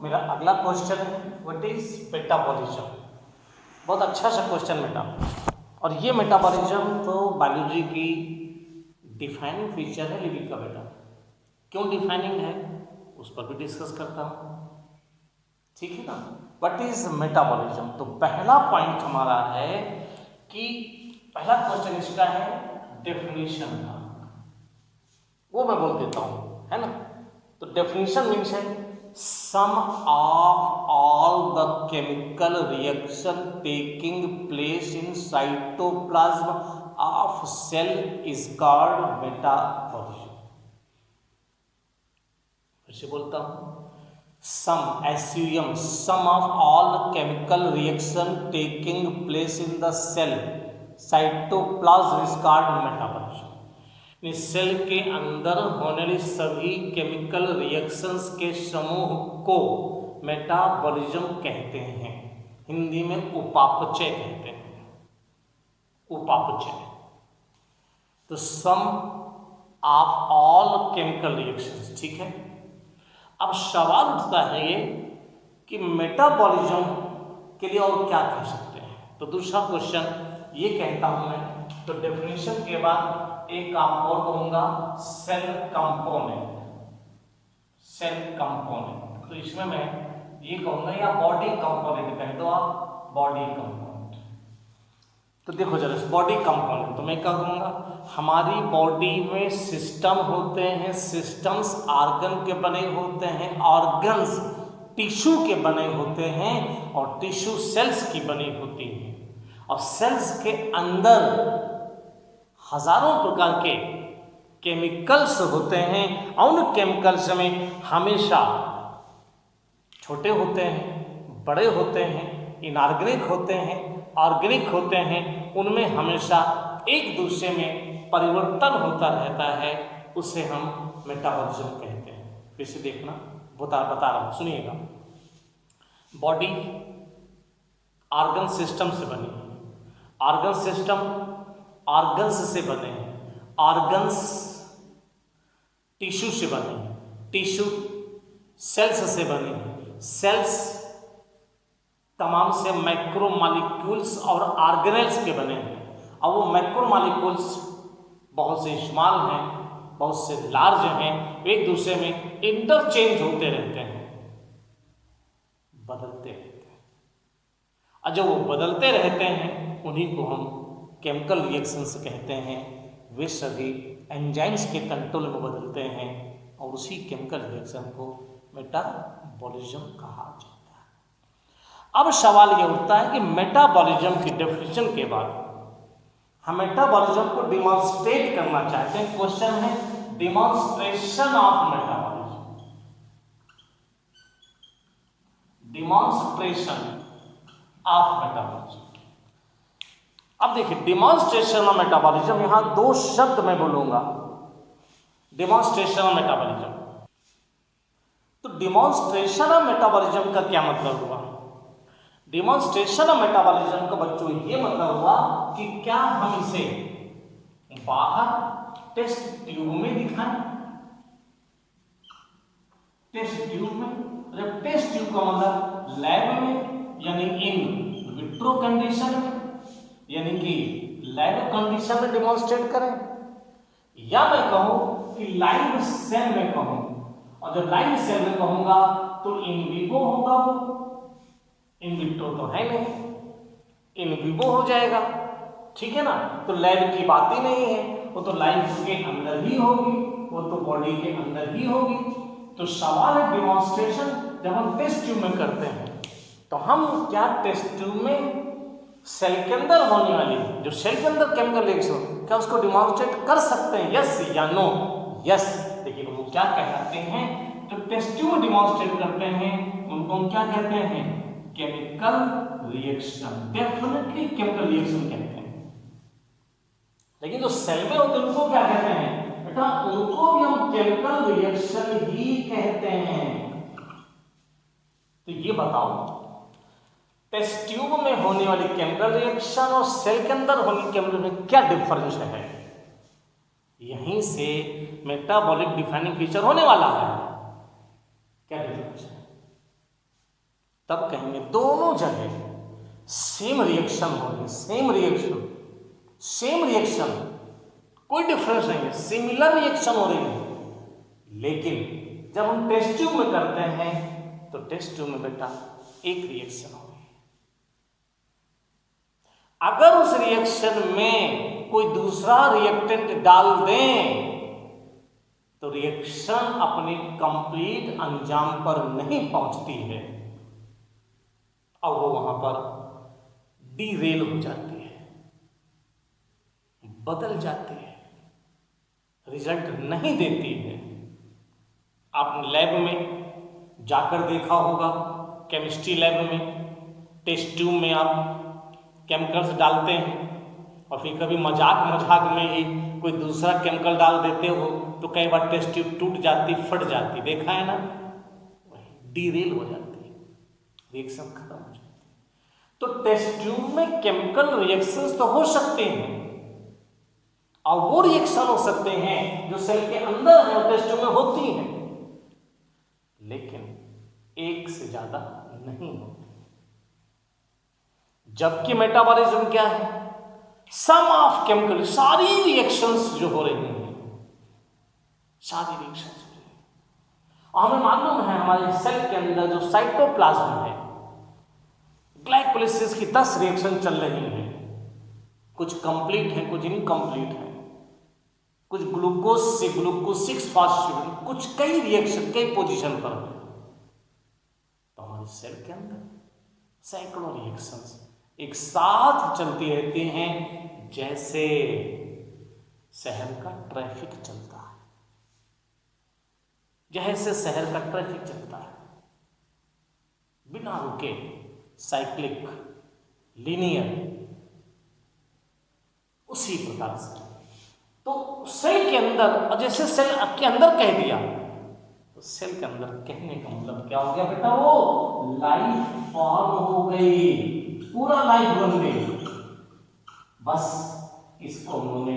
मेरा अगला क्वेश्चन है व्हाट इज मेटाबॉलिज्म। बहुत अच्छा सा क्वेश्चन बेटा। और ये मेटाबॉलिज्म तो बायोलॉजी की डिफाइनिंग फीचर है लिविंग का बेटा। क्यों डिफाइनिंग है उस पर भी डिस्कस करता हूँ, ठीक है ना। व्हाट इज मेटाबॉलिज्म, तो पहला पॉइंट हमारा है कि पहला क्वेश्चन इसका है डेफिनेशन का, वो मैं बोल देता हूँ, है ना। तो डेफिनेशन मीन्स है sum of all the chemical reaction taking place in cytoplasm of cell is called metabolism. फिर से बोलता हूँ, sum SUM sum of all chemical reaction taking place in the cell cytoplasm is called metabolism. Cell के अंदर होने वाली सभी chemical reactions के समूह को मेटाबॉलिज्म कहते हैं। हिंदी में उपापचय कहते हैं, उपापचय। तो सम ऑफ ऑल केमिकल रिएक्शंस, ठीक है। अब सवाल उठता है ये कि मेटाबॉलिज्म के लिए और क्या कह सकते हैं। तो दूसरा क्वेश्चन ये कहता हूं मैं, तो डेफिनेशन के बाद एक आप और कहूंगा सेल कंपोनेंट, सेल कंपोनेंट। तो इसमें मैं ये कहूंगा या बॉडी कंपोनेंट कह दो आप, बॉडी कंपोनेंट। तो देखो जरा बॉडी कंपोनेंट, तो मैं क्या कहूंगा, हमारी बॉडी में सिस्टम होते हैं, सिस्टम्स ऑर्गन के बने होते हैं, ऑर्गन्स टिश्यू के बने होते हैं और टिश्यू सेल्स की बनी होती हैं। और सेल्स के अंदर हजारों प्रकार के केमिकल्स होते हैं और उन केमिकल्स में हमेशा छोटे होते हैं, बड़े होते हैं, इनऑर्गेनिक होते हैं, ऑर्गेनिक होते हैं, उनमें हमेशा एक दूसरे में परिवर्तन होता रहता है, उसे हम मेटाबॉलिज्म कहते हैं। फिर से देखना, बता रहा हूँ, सुनिएगा। बॉडी ऑर्गन सिस्टम से बनी है, ऑर्गन सिस्टम ऑर्गन्स से बने हैं, ऑर्गन्स टिश्यू से बने हैं, टिश्यू सेल्स से बने हैं, सेल्स तमाम से मैक्रो मॉलिक्यूल्स और ऑर्गेनेल्स के बने हैं। और वो मैक्रो मॉलिक्यूल्स बहुत से स्मॉल हैं, बहुत से लार्ज हैं, एक दूसरे में इंटरचेंज होते रहते हैं, बदलते रहते हैं। और जब वो बदलते रहते हैं उन्हीं को हम केमिकल रिएक्शंस कहते हैं। वे सभी एंजाइम्स के कंट्रोल में बदलते हैं और उसी केमिकल रिएक्शन को मेटाबॉलिज्म कहा जाता है। अब सवाल यह उठता है कि मेटाबॉलिज्म की डेफिनेशन के बाद हम मेटाबॉलिज्म को डिमॉन्स्ट्रेट करना चाहते हैं। क्वेश्चन है demonstration of metabolism, demonstration of metabolism. अब देखिए डिमॉन्स्ट्रेशन ऑफ मेटाबॉलिज्म, यहां दो शब्द मैं बोलूंगा, डिमॉन्स्ट्रेशन ऑफ मेटाबॉलिज्म। तो डिमॉन्स्ट्रेशन ऑफ मेटाबॉलिज्म का क्या मतलब हुआ? डिमॉन्स्ट्रेशन ऑफ मेटाबॉलिज्म का बच्चों ये मतलब हुआ कि क्या हम इसे बाहर टेस्ट ट्यूब में दिखाएं, टेस्ट ट्यूब में, जब टेस्ट ट्यूब का मतलब लैब में, यानी इन विट्रो कंडीशन में, यानी कि लैब कंडीशन में डिमॉन्स्ट्रेट करें, या मैं कहूं कि लाइव सेल में कहूं। और जब लाइव सेल में कहूंगा तो इन विवो होगा, वो इन विट्रो तो है नहीं, इन विवो हो जाएगा, ठीक है ना। तो लैब की बात ही नहीं है, वो तो लाइफ के अंदर ही होगी, वो तो बॉडी के अंदर ही होगी। तो सवाल है डिमॉन्स्ट्रेशन जब हम टेस्ट ट्यूब में करते हैं, तो हम क्या टेस्ट ट्यूब में सेल के अंदर होने वाली, जो सेल के अंदर केमिकल रिएक्शन, क्या उसको डिमॉन्स्ट्रेट कर सकते हैं, यस या नो? यस। लेकिन वो क्या कहते हैं, जो टेस्ट ट्यूब में डिमॉन्स्ट्रेट करते हैं उनको हम क्या कहते हैं? Chemical reaction, definitely chemical reaction कहते हैं। लेकिन जो सेल में होते हैं उनको क्या कहते हैं बेटा? उनको भी हम केमिकल रिएक्शन ही कहते हैं। तो ये बताओ, टेस्ट ट्यूब में होने वाली केमिकल रिएक्शन और सेल के अंदर होने केमिकल में क्या डिफरेंस है? यहीं से मेटाबॉलिक डिफाइनिंग फीचर होने वाला है। क्या डिफरेंस है? तब कहेंगे दोनों जगह सेम रिएक्शन हो रही, सेम रिएक्शन, कोई डिफरेंस नहीं है, सिमिलर रिएक्शन हो रही है। लेकिन जब हम टेस्ट ट्यूब में करते हैं तो टेस्ट ट्यूब में बेटा एक रिएक्शन हो रही है। अगर उस रिएक्शन में कोई दूसरा रिएक्टेंट डाल दें तो रिएक्शन अपने कंप्लीट अंजाम पर नहीं पहुंचती है और वो वहां पर डीरेल हो जाती है, बदल जाती है, रिजल्ट नहीं देती है। आपने लैब में जाकर देखा होगा, केमिस्ट्री लैब में टेस्ट ट्यूब में आप केमिकल्स डालते हैं और फिर कभी मजाक में ही कोई दूसरा केमिकल डाल देते हो तो कई बार टेस्ट ट्यूब टूट जाती, फट जाती, देखा है ना, डीरेल हो जाती है, रिएक्शन खत्म हो जाती है। तो टेस्ट ट्यूब में केमिकल रिएक्शंस तो हो सकते हैं और वो रिएक्शन हो सकते हैं जो सेल के अंदर है, टेस्ट ट्यूब में होती हैं, लेकिन एक से ज्यादा नहीं होती। जबकि मेटाबॉलिज्म क्या है? सम ऑफ केमिकल, सारी रिएक्शंस जो हो रही हैं, सारी रिएक्शंस हो रही हैं। और हमें मालूम है हमारे सेल के अंदर जो साइटोप्लाज्म है, ग्लाइकोलाइसिस की 10 रिएक्शन चल रही हैं, कुछ कंप्लीट है, कुछ इनकम्प्लीट है, कुछ ग्लूकोज से ग्लूकोज 6 फॉस्फेट, कुछ कई रिएक्शन कई पोजीशन पर है। तो हमारे सेल के अंदर सैकड़ों रिएक्शंस एक साथ चलती रहती हैं, जैसे शहर का ट्रैफिक चलता है, जैसे शहर का ट्रैफिक चलता है, बिना रुके, साइक्लिक, लीनियर, उसी प्रकार से। तो सेल के अंदर, और जैसे सेल के अंदर कह दिया तो सेल के अंदर कहने का मतलब क्या हो गया बेटा? वो लाइफ फॉर्म हो गई, पूरा लाइफ बन गई। बस इसको उन्होंने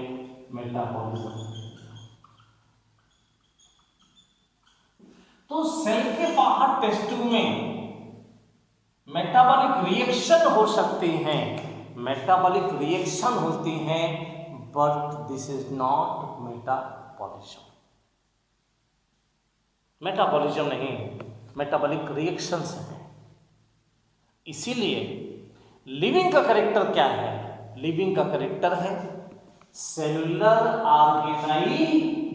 मेटाबॉलिज्म। तो सेल के बाहर टेस्ट ट्यूब में मेटाबॉलिक रिएक्शन हो सकती हैं, मेटाबॉलिक रिएक्शन होती हैं, but this is not metabolism. Metabolism नहीं, मेटाबॉलिक रिएक्शंस हैं। इसीलिए लिविंग का कैरेक्टर क्या है? लिविंग का कैरेक्टर है cellular organization,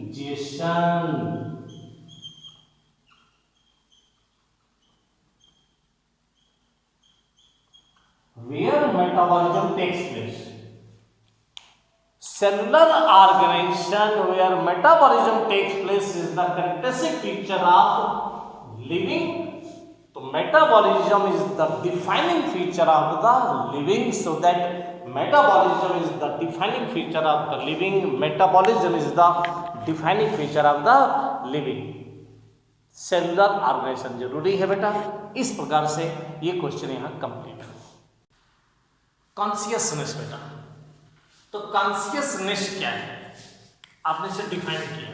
where metabolism takes place. Cellular organization where metabolism takes place is the characteristic feature of living. So metabolism is the defining feature of the living. So that metabolism is the defining feature of the living. Metabolism is the defining feature of the living. Cellular organization जरूरी है बेटा। इस प्रकार से ये question यहाँ complete है। Consciousness बेटा, तो कॉन्शियसनेस क्या है? आपने इसे डिफाइन किया।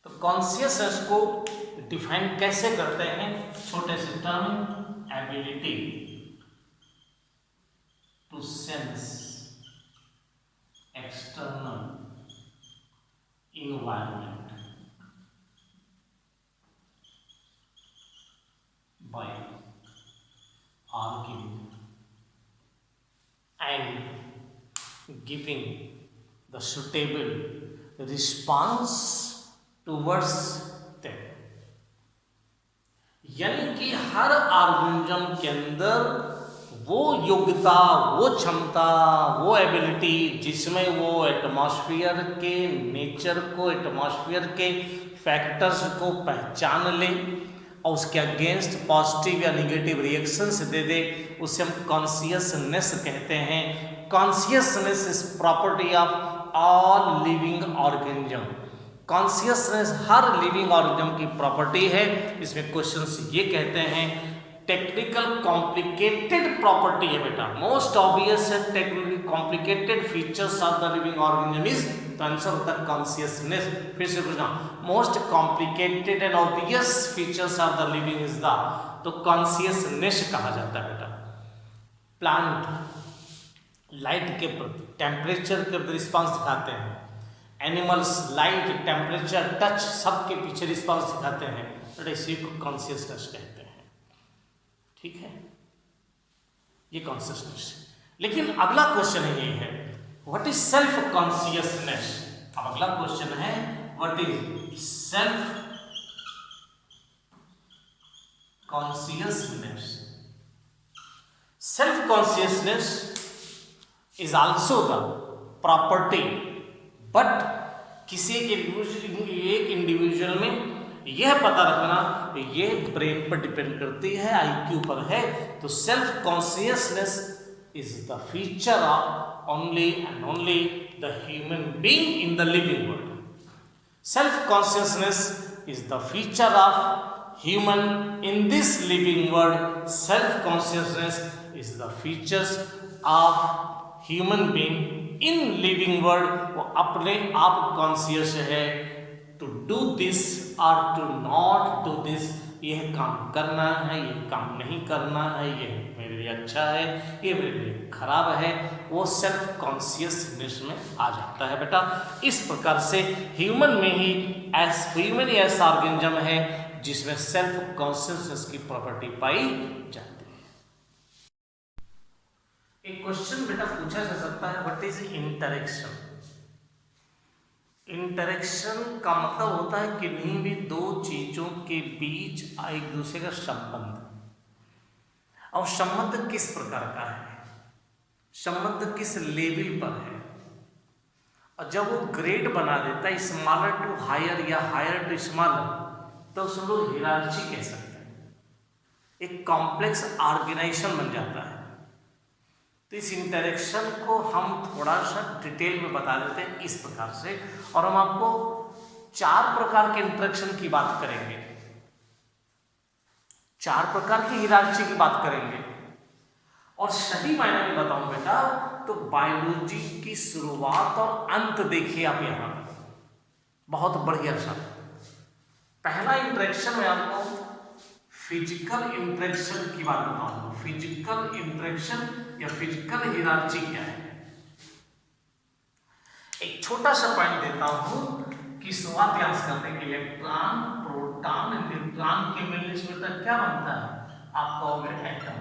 तो कॉन्शियसनेस को डिफाइन कैसे करते हैं? छोटे से term, ability to sense external environment by arguing and giving the suitable response towards them। यानी कि हर ऑर्गेनिज्म के अंदर वो योग्यता, वो क्षमता, वो एबिलिटी जिसमें वो एटमॉस्फेयर के नेचर को, एटमॉस्फेयर के फैक्टर्स को पहचान ले और उसके अगेंस्ट पॉजिटिव या निगेटिव रिएक्शंस दे दे, उसे हम कॉन्शियसनेस कहते हैं। Consciousness is property of all living organism. Consciousness her living organism की प्रॉपर्टी है। इसमें क्वेश्चंस ये कहते हैं टेक्निकल कॉम्प्लिकेटेड प्रॉपर्टी है बेटा, मोस्ट ऑब्वियस है technically complicated features of the living organism is, तो आंसर होता है कॉन्शियसनेस। फिर से पूछना, most complicated and obvious features of the living is the, तो कॉन्शियसनेस कहा जाता है बेटा। प्लांट लाइट के प्रति टेम्परेचर के प्रति रिस्पॉन्स दिखाते हैं, एनिमल्स लाइट टेम्परेचर टच सबके पीछे रिस्पॉन्स दिखाते हैं, तो इसी को कॉन्शियसनेस कहते हैं। ठीक है, ये कॉन्शियसनेस। लेकिन अगला क्वेश्चन ये है, व्हाट इज सेल्फ कॉन्शियसनेस। अब अगला क्वेश्चन है, what is self consciousness. Self consciousness is also the property, but किसी एक इंडिविजुअल में यह पता रखना, ये ब्रेन पर डिपेंड करती है, आईक्यू पर है। तो self consciousness is the feature of only and only the human being in the living world. Self consciousness is the feature of human in this living world. Self consciousness is the features of human being in living world. वो अपने आप conscious है, to do this और to not do this, यह काम करना है, यह काम नहीं करना है, यह मेरे लिए अच्छा है, ये मेरे लिए खराब है, वो सेल्फ कॉन्शियसनेस में आ जाता है बेटा। इस प्रकार से ह्यूमन में ही ह्यूमन ही ऐसा ऑर्गेनिज्म है जिसमें सेल्फ कॉन्शियसनेस की प्रॉपर्टी पाई जाती है। एक क्वेश्चन बेटा पूछा जा सकता है, व्हाट इज इंटरेक्शन। इंटरेक्शन का मतलब होता है किन्हीं भी दो चीजों के बीच एक दूसरे का संबंध। और संबंध किस प्रकार का है, संबंध किस लेवल पर है, और जब वो ग्रेड बना देता है स्मॉलर टू हायर या हायर टू स्मॉलर, तो उसको लोग हियरार्ची कह सकते हैं, एक कॉम्प्लेक्स ऑर्गेनाइजेशन बन जाता है। तो इस इंटरेक्शन को हम थोड़ा सा डिटेल में बता देते हैं इस प्रकार से, और हम आपको 4 प्रकार के इंटरेक्शन की बात करेंगे, 4 प्रकार की हियरार्ची की बात करेंगे। और सही मायने में बताऊं बेटा, तो बायोलॉजी की शुरुआत और अंत देखिए आप यहां, बहुत बढ़िया सा। पहला इंटरेक्शन में आपको फिजिकल इंटरेक्शन की बात बताऊंगा। फिजिकल इंटरेक्शन या फिजिकल हियरार्ची क्या है। एक छोटा सा पॉइंट देता हूं कि शुरुआत यहां से करते हैं, इलेक्ट्रॉन प्रोटॉन न्यूट्रॉन के मिलने से बेटा क्या बनता है, आप कहोगे एटम।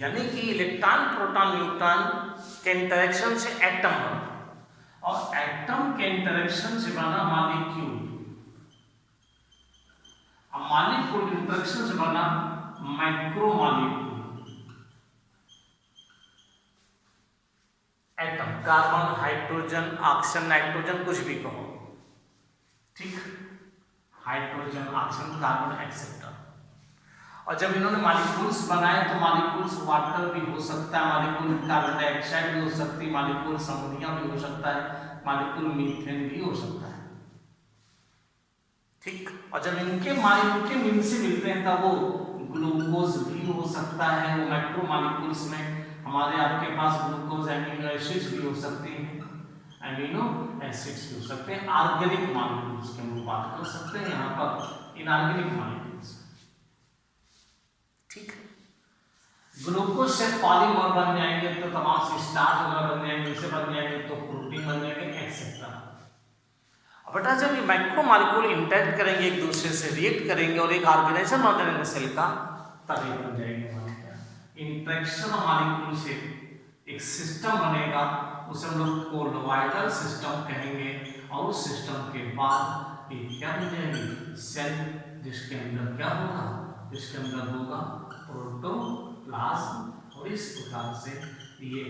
यानी कि इलेक्ट्रॉन प्रोटॉन न्यूट्रॉन के इंटरेक्शन से एटम बना, और एटम के इंटरेक्शन से बना मॉलिक्यूल, और मॉलिक्यूल इंटरेक्शन से बना micro molecule. Atom, carbon, hydrogen, oxygen, nitrogen, कुछ भी कहो, ठीक, हाइड्रोजन, ऑक्सीजन, कार्बन एक्सेट्रा। और जब इन्होंने मॉलिक्यूल्स बनाए तो मॉलिक्यूल्स वाटर भी हो सकता है, मॉलिक्यूल कार्बन डाइऑक्साइड भी हो सकती है, मॉलिक्यूल अमोनिया भी हो सकता है, मॉलिक्यूल मीथेन भी हो सकता है, ठीक। और जब इनके मिल से मिलते हैं तब वो ग्लूकोज भी हो सकता है, वो माइक्रो मॉलिक्यूल्स में हमारे आपके पास ग्लूकोज एमिनो एसिड्स भी हो सकते हैं, एमिनो एसिड्स भी हो सकते हैं, ऑर्गेनिक मॉलिक्यूल्स की हम बात कर सकते हैं यहाँ पर, इनऑर्गेनिक मॉलिक्यूल्स, ठीक। ग्लूकोज से पॉलीमर बन जाएंगे तो तमाम से स्टार्च वगैरह बन जाएंगे, इसे बन जाएंगे तो प्रोटीन बन जाएंगे एक्सेट्रा। बेटा जब ये माइक्रो मॉलिक्यूल इंटरेक्ट करेंगे, एक दूसरे से रिएक्ट करेंगे और एक ऑर्गेनाइजेशन बन जाएंगे सेल का, तब ये बन जाएंगे इंटरेक्शन मॉलिक्यूल से एक सिस्टम बनेगा, उसे हम लोग कोलोइडल सिस्टम कहेंगे। और उस सिस्टम के बाद ये क्या बन जाएगी, सेल, जिसके अंदर क्या होगा, जिसके अंदर होगा प्रोटोप्लाज्म, और इस प्रकार से ये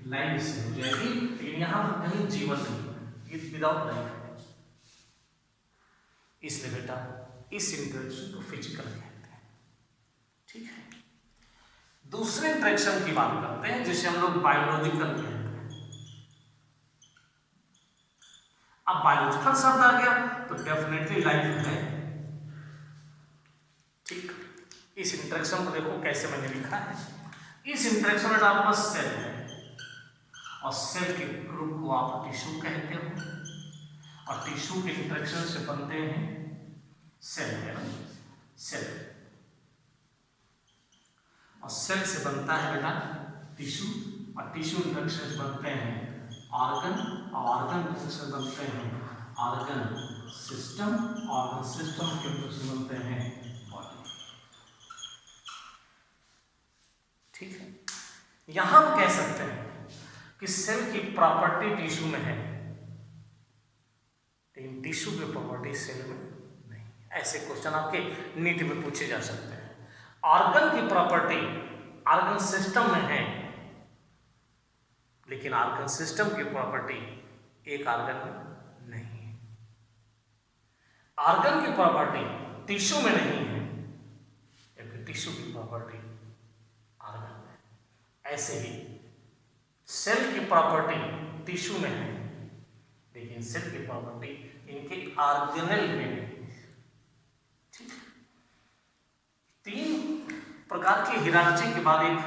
लाइफ से हो जाएगी। लेकिन यहाँ पर कहीं जीवन नहीं है, ये विदाउट लाइफ है। इसलिए बेटा इस इंटरेक्शन को फिजिकल कहते हैं, ठीक है। दूसरे इंटरेक्शन की बात करते हैं जिसे हम लोग बायोलॉजिकल कहते हैं। अब बायोलॉजिकल शब्द आ गया तो डेफिनेटली लाइफ है, ठीक। इस इंटरेक्शन को देखो कैसे मैंने लिखा है। इस इंटरेक्शन में आपका सेल है और सेल के ग्रुप को आप टिश्यू कहते हो और टिश्यू के इंटरेक्शन से बनते हैं सेल, है ना, सेल। और सेल से बनता है बेटा टिश्यू और टिश्यू इंटरेक्शन से बनते हैं ऑर्गन और ऑर्गन इंटरेक्शन से बनते हैं ऑर्गन सिस्टम, ऑर्गन सिस्टम के इंटरेक्शन बनते हैं बॉडी। ठीक है, यहां हम कह सकते हैं कि सेल की प्रॉपर्टी टिश्यू में है लेकिन टिश्यू की प्रॉपर्टी सेल में नहीं। ऐसे क्वेश्चन आपके नीट में पूछे जा सकते हैं। ऑर्गन की प्रॉपर्टी ऑर्गन सिस्टम में है लेकिन ऑर्गन सिस्टम की प्रॉपर्टी एक ऑर्गन में नहीं है। ऑर्गन की प्रॉपर्टी टिश्यू में नहीं है जबकि टिश्यू की प्रॉपर्टी ऑर्गन में। ऐसे ही सेल की प्रॉपर्टी टिश्यू में है लेकिन सेल की प्रॉपर्टी इनके ऑर्गेनेल में नहीं है। ठीक, तीन प्रकार की हिरार्ची के बाद एक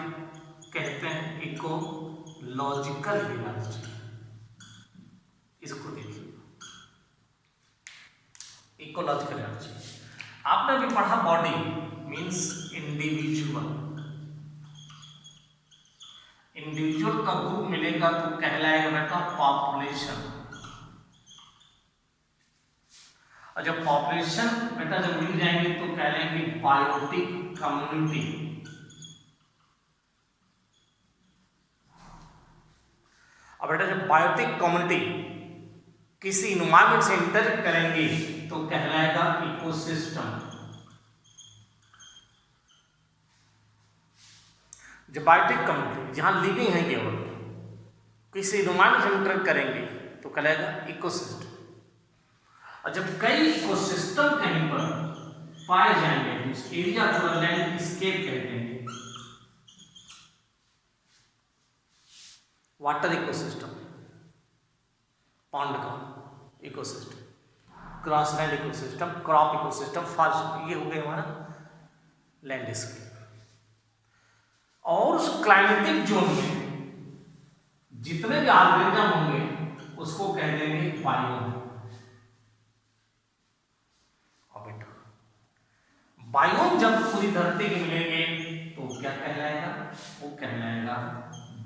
कहते हैं इकोलॉजिकल हिरार्ची। इसको देखिए, इकोलॉजिकल हिरार्ची आपने भी पढ़ा, बॉडी मींस इंडिविजुअल। इंडिविजुअल का ग्रुप मिलेगा तो कहलाएगा बेटा पॉपुलेशन। और जब पॉपुलेशन बेटा जब मिल जाएंगे तो कहलाएंगे बायोटिक कम्युनिटी। अब बेटा जब बायोटिक कम्युनिटी किसी इन्वायरमेंट से इंटरेक्ट करेंगे तो कहलाएगा इकोसिस्टम। जब बायोटिक कम्युनिटी जहां लिविंग है केवल किसी इन्वायरमेंट से इंटरेक्ट करेंगे तो कहलाएगा इकोसिस्टम। और जब कई इकोसिस्टम कहीं पर पाए जाएंगे उस एरिया को लैंडस्केप कहते हैं। वाटर इकोसिस्टम, पॉन्ड का ecosystem, grassland ecosystem, crop ecosystem, forest, ये हो गए हमारा लैंडस्केप। और उस क्लाइमेटिक जोन में जितने भी ऑर्गेनिज्म होंगे उसको कह देंगे बायोम। बायोम जब पूरी धरती के मिलेंगे तो क्या कहलाएगा? वो कहलाएगा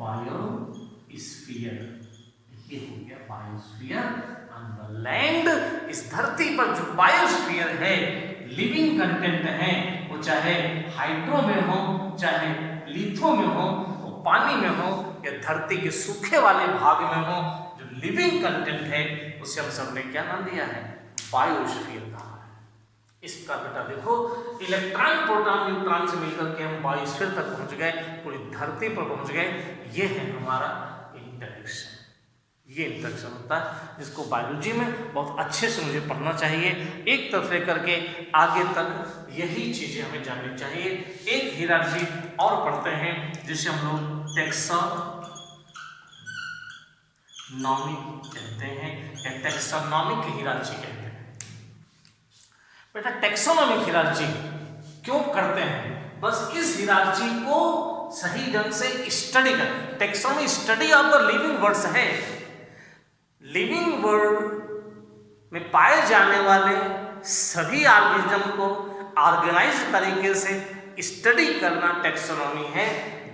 बायोस्फीयर। ये हो गया बायोस्फीयर ऑन द लैंड। इस धरती पर जो बायोस्फीयर है, लिविंग कंटेंट है, वो चाहे हाइड्रो में हो, चाहे लिथो में हो, वो पानी में हो या धरती के सूखे वाले भाग में हो, जो लिविंग कंटेंट है उसे हम सब ने क्या नाम दिया है? बायोस्फीयर कहा है। इस प्रकार बेटा देखो, इलेक्ट्रॉन प्रोटॉन न्यूट्रॉन से मिलकर के हम बायोस्फीयर तक पहुंच गए, पूरी धरती पर पहुंच गए। ये है हमारा इंटरेक्शन। ये इंटरेक्शन होता है जिसको बायोलॉजी में बहुत अच्छे से मुझे पढ़ना चाहिए, एक तरफ से करके आगे तक यही चीजें हमें जाननी चाहिए। एक हिरार्ची और पढ़ते हैं जिसे हम लोग टैक्सोनॉमी कहते हैं या टैक्सोनॉमिक हिरार्ची कहते हैं। बेटा टैक्सोनॉमिक हिरार्ची क्यों करते हैं? बस इस हिरार्ची को सही ढंग से स्टडी कर। Taxonomy study of the living words है। लिविंग वर्ल्ड में पाए जाने वाले सभी ऑर्गेनिज्म को ऑर्गेनाइज्ड तरीके से स्टडी करना टैक्सोनॉमी है,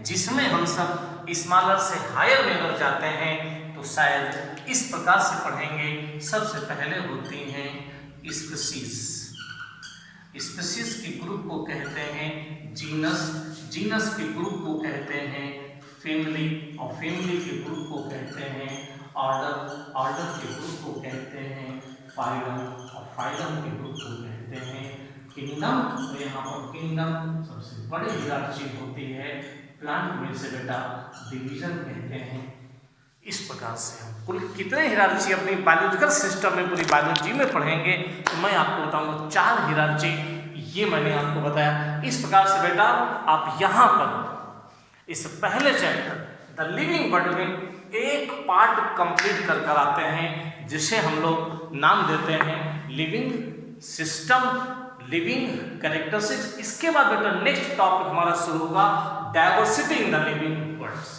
जिसमें हम सब स्मॉलर से हायर में अगर जाते हैं तो शायद इस प्रकार से पढ़ेंगे। सबसे पहले होती हैं स्पीशीज। स्पीशीज के ग्रुप को कहते हैं जीनस, जीनस के ग्रुप को कहते हैं फैमिली, और फैमिली के ग्रुप को कहते हैं ऑर्डर, ऑर्डर के ग्रुप को कहते हैं फाइलम, और फाइलम के ग्रुप को कहते हैं किंगडम। तो यहाँ पर किंगडम सबसे बड़ी हिरार्ची होती है। प्लांट में से बेटा डिवीजन कहते हैं। इस प्रकार से हम कुल कितने हिरार्ची अपनी बायोलॉजिकल सिस्टम में, पूरी बायोलॉजी में पढ़ेंगे तो मैं आपको बताऊंगा 4 हिरार्ची। ये मैंने आपको बताया। इस प्रकार से बेटा आप यहाँ पर इस पहले चैप्टर द लिविंग वर्ल्ड में एक पार्ट कंप्लीट कर कर आते हैं, जिसे हम लोग नाम देते हैं लिविंग सिस्टम, लिविंग कैरेक्टरिस्टिक्स। इसके बाद बेटा नेक्स्ट टॉपिक हमारा शुरू होगा diversity in the living words.